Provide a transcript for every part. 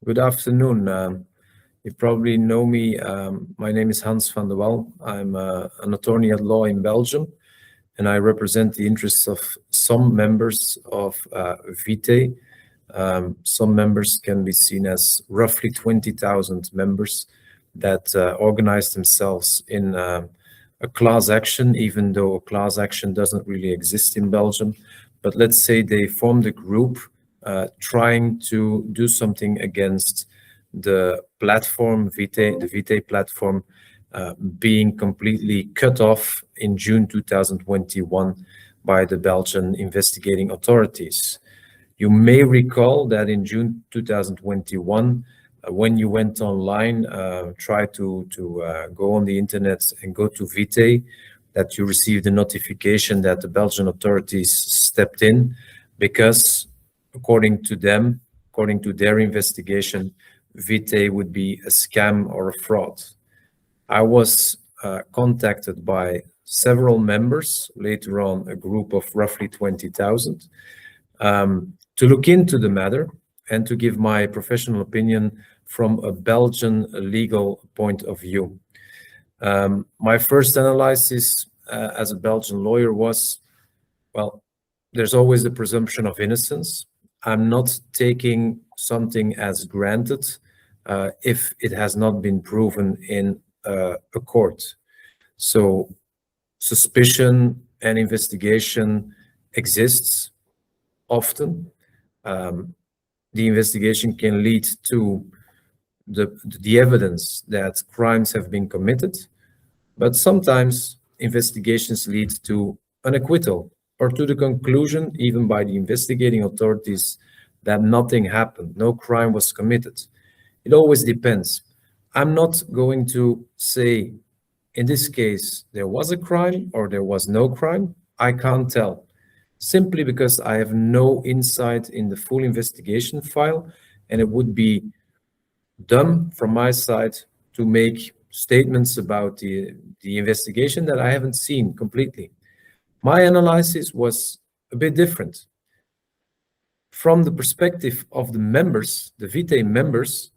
Good afternoon. You probably know me. My name is Hans Van de Wal. I'm an attorney at law in Belgium, and I represent the interests of some members of VITAE. Some members can be seen as roughly 20,000 members that organize themselves in a class action, even though a class action doesn't really exist in Belgium. But let's say they formed a group trying to do something against the platform, VITAE, the VITAE platform, being completely cut off in June 2021 by the Belgian investigating authorities. You may recall that in June 2021, when you went online, try to go on the internet and go to VITAE, that you received a notification that the Belgian authorities stepped in because, according to them, according to their investigation, VITAE would be a scam or a fraud. I was contacted by several members, later on a group of roughly 20,000, to look into the matter and to give my professional opinion from a Belgian legal point of view. My first analysis as a Belgian lawyer was, well, there's always the presumption of innocence. I'm not taking something as granted if it has not been proven in a court. So suspicion and investigation exists often. The investigation can lead to the evidence that crimes have been committed, but sometimes investigations lead to an acquittal or to the conclusion, even by the investigating authorities, that nothing happened, no crime was committed. It always depends. I'm not going to say, in this case, there was a crime or there was no crime. I can't tell, simply because I have no insight in the full investigation file, and it would be dumb from my side to make statements about the investigation that I haven't seen completely. My analysis was a bit different. From the perspective of the members, the VITAE members,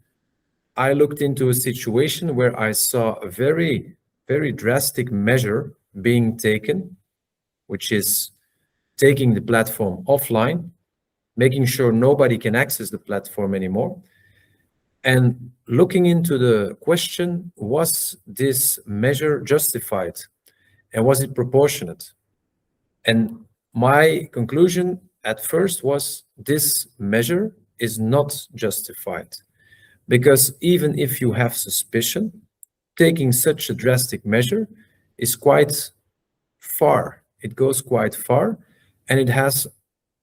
I looked into a situation where I saw a very, very drastic measure being taken, which is taking the platform offline, making sure nobody can access the platform anymore, and looking into the question, was this measure justified and was it proportionate? And my conclusion at first was this measure is not justified, because even if you have suspicion, taking such a drastic measure is quite far. It goes quite far, and it has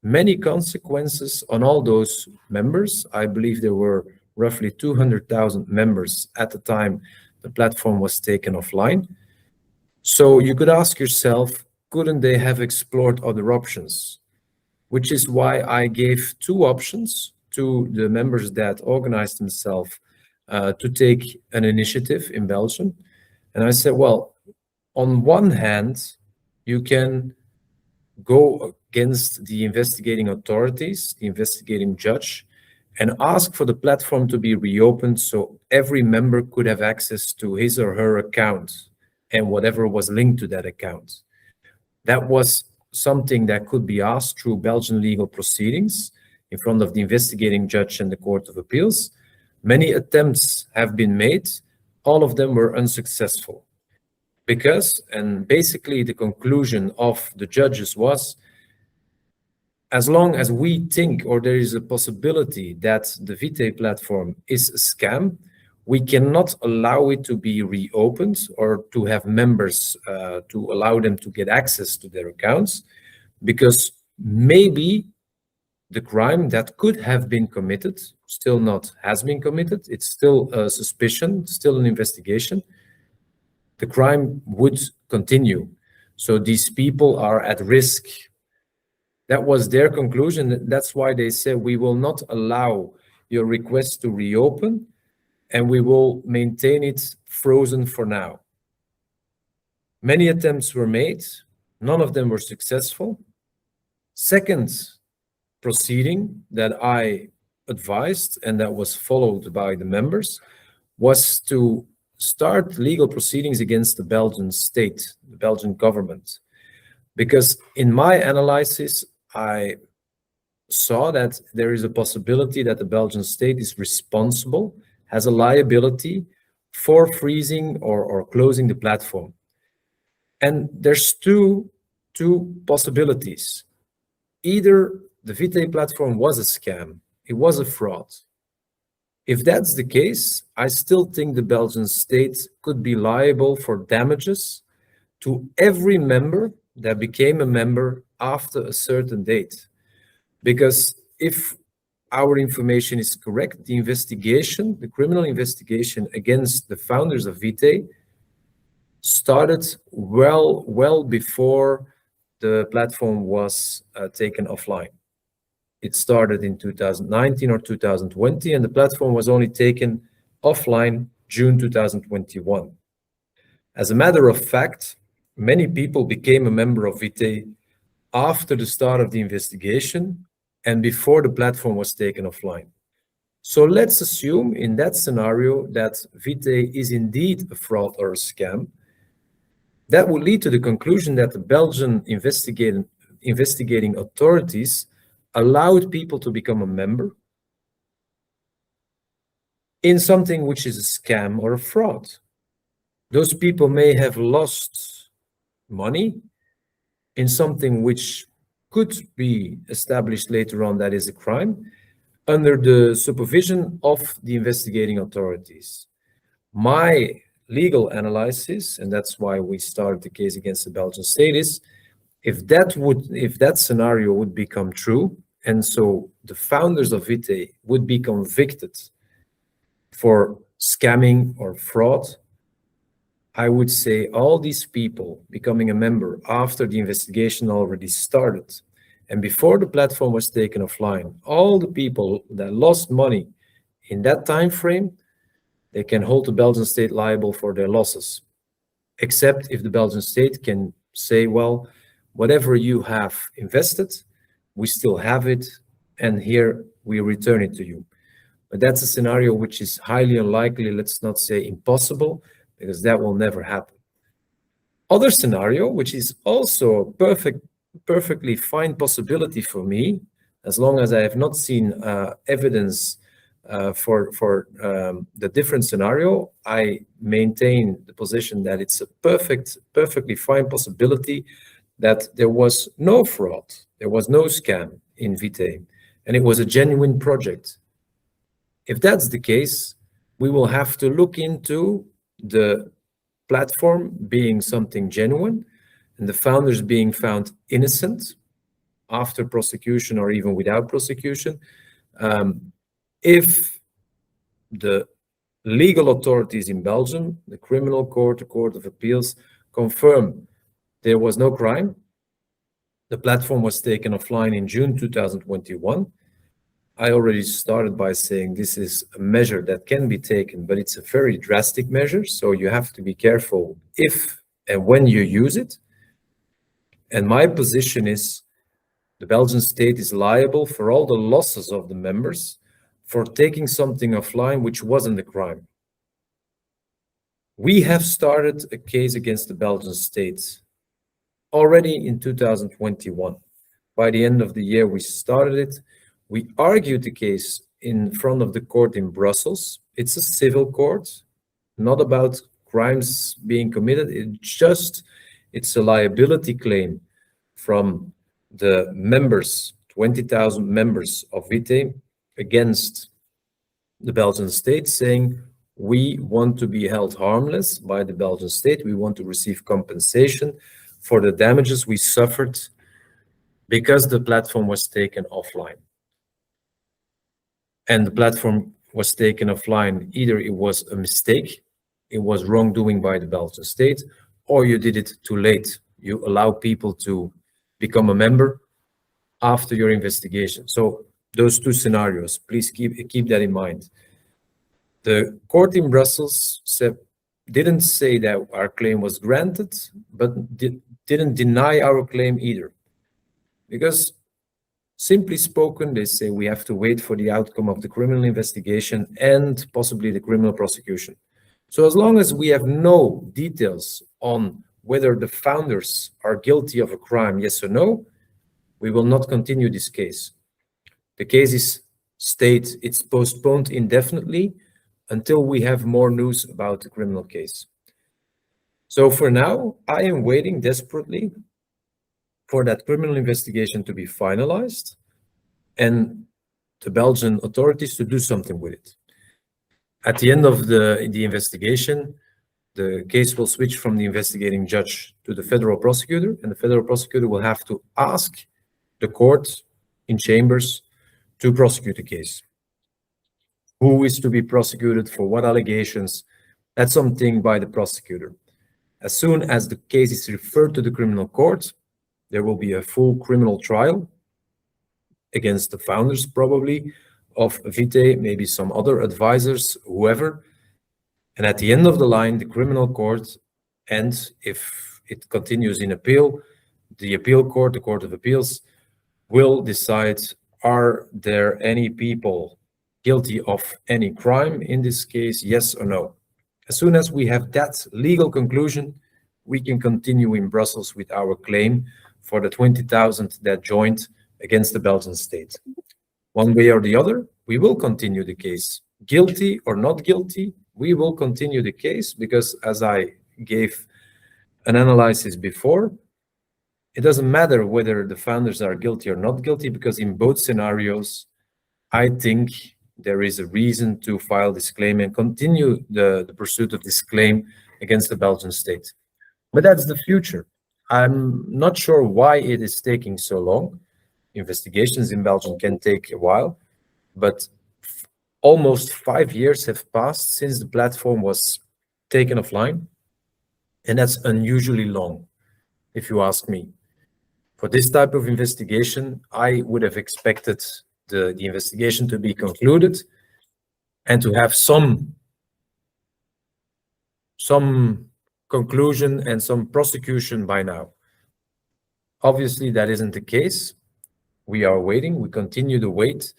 many consequences on all those members. I believe there were roughly 200,000 members at the time the platform was taken offline. So you could ask yourself, couldn't they have explored other options? Which is why I gave two options to the members that organized themselves to take an initiative in Belgium. And I said, well, on one hand, you can go against the investigating authorities, the investigating judge, and ask for the platform to be reopened so every member could have access to his or her account and whatever was linked to that account. That was something that could be asked through Belgian legal proceedings in front of the investigating judge and the Court of Appeals. Many attempts have been made. All of them were unsuccessful. Because, and basically the conclusion of the judges was, as long as we think or there is a possibility that the VITAE platform is a scam, we cannot allow it to be reopened or to have members to allow them to get access to their accounts, because maybe the crime that could have been committed, still not has been committed, it's still a suspicion, still an investigation, the crime would continue. So these people are at risk. That was their conclusion. That's why they said, we will not allow your request to reopen, and we will maintain it frozen for now. Many attempts were made. None of them were successful. Second proceeding that I advised and that was followed by the members was to start legal proceedings against the Belgian state, the Belgian government. Because in my analysis, I saw that there is a possibility that the Belgian state is responsible, has a liability for freezing or closing the platform. And there's two possibilities. Either the VITAE platform was a scam, it was a fraud. If that's the case, I still think the Belgian state could be liable for damages to every member that became a member after a certain date. Because if our information is correct, the investigation, the criminal investigation against the founders of VITAE started well before the platform was taken offline. It started in 2019 or 2020, and the platform was only taken offline June 2021. As a matter of fact, many people became a member of VITAE after the start of the investigation and before the platform was taken offline. So let's assume in that scenario that VITAE is indeed a fraud or a scam. That would lead to the conclusion that the Belgian investigating authorities allowed people to become a member in something which is a scam or a fraud. Those people may have lost money in something which could be established later on that is a crime under the supervision of the investigating authorities. My legal analysis, and that's why we started the case against the Belgian state, is if that scenario would become true, and so the founders of VITAE would be convicted for scamming or fraud, I would say all these people becoming a member after the investigation already started and before the platform was taken offline, all the people that lost money in that time frame, they can hold the Belgian state liable for their losses, except if the Belgian state can say, well, whatever you have invested, we still have it, and here we return it to you. But that's a scenario which is highly unlikely, let's not say impossible, because that will never happen. Other scenario, which is also a perfectly fine possibility for me, as long as I have not seen evidence for the different scenario, I maintain the position that it's a perfectly fine possibility that there was no fraud, there was no scam in VITAE, and it was a genuine project. If that's the case, we will have to look into the platform being something genuine and the founders being found innocent after prosecution or even without prosecution. If the legal authorities in Belgium, the criminal court, the Court of Appeals, confirm there was no crime, the platform was taken offline in June 2021. I already started by saying this is a measure that can be taken, but it's a very drastic measure. So you have to be careful if and when you use it. And my position is the Belgian state is liable for all the losses of the members for taking something offline which wasn't a crime. We have started a case against the Belgian state already in 2021. By the end of the year, we started it. We argued the case in front of the court in Brussels. It's a civil court, not about crimes being committed. It's a liability claim from the members, 20,000 members of VITAE, against the Belgian state, saying we want to be held harmless by the Belgian state. We want to receive compensation for the damages we suffered because the platform was taken offline. And the platform was taken offline. Either it was a mistake, it was wrongdoing by the Belgian state, or you did it too late. You allow people to become a member after your investigation. So those two scenarios, please keep that in mind. The court in Brussels didn't say that our claim was granted, but didn't deny our claim either. Because Simply spoken, they say we have to wait for the outcome of the criminal investigation and possibly the criminal prosecution. So as long as we have no details on whether the founders are guilty of a crime, yes or no, we will not continue this case. The case states it's postponed indefinitely until we have more news about the criminal case. So for now, I am waiting desperately for that criminal investigation to be finalized and the Belgian authorities to do something with it. At the end of the investigation, the case will switch from the investigating judge to the federal prosecutor, and the federal prosecutor will have to ask the court in chambers to prosecute the case. Who is to be prosecuted, for what allegations? That's something by the prosecutor. As soon as the case is referred to the criminal court, there will be a full criminal trial against the founders, probably, of VITAE, maybe some other advisors, whoever. And at the end of the line, the criminal court, and if it continues in appeal, the appeal court, the Court of Appeals, will decide, are there any people guilty of any crime in this case, yes or no? As soon as we have that legal conclusion, we can continue in Brussels with our claim for the 20,000 that joined against the Belgian state. One way or the other, we will continue the case. Guilty or not guilty, we will continue the case because, as I gave an analysis before, it doesn't matter whether the founders are guilty or not guilty, because in both scenarios, I think there is a reason to file this claim and continue the pursuit of this claim against the Belgian state. But that's the future. I'm not sure why it is taking so long. Investigations in Belgium can take a while, but almost 5 years have passed since the platform was taken offline, and that's unusually long, if you ask me. For this type of investigation, I would have expected the investigation to be concluded and to have some conclusion and some prosecution by now. Obviously, that isn't the case. We are waiting, we continue to wait,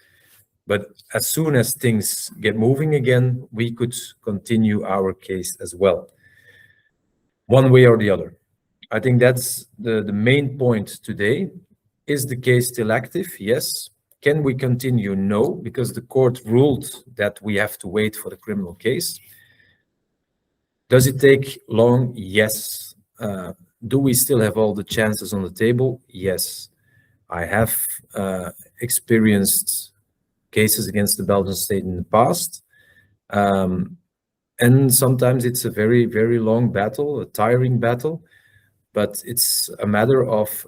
but as soon as things get moving again, we could continue our case as well, one way or the other. I think that's the main point today. Is the case still active? Yes. Can we continue? No, because the court ruled that we have to wait for the criminal case. Does it take long? Yes. Do we still have all the chances on the table? Yes. I have experienced cases against the Belgian state in the past. And sometimes it's a very, very long battle, a tiring battle, but it's a matter of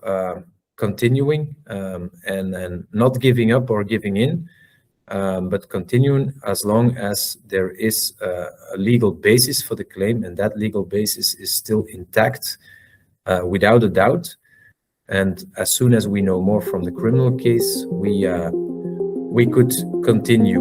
continuing and not giving up or giving in, but continuing as long as there is a legal basis for the claim, and that legal basis is still intact, without a doubt. And as soon as we know more from the criminal case, we could continue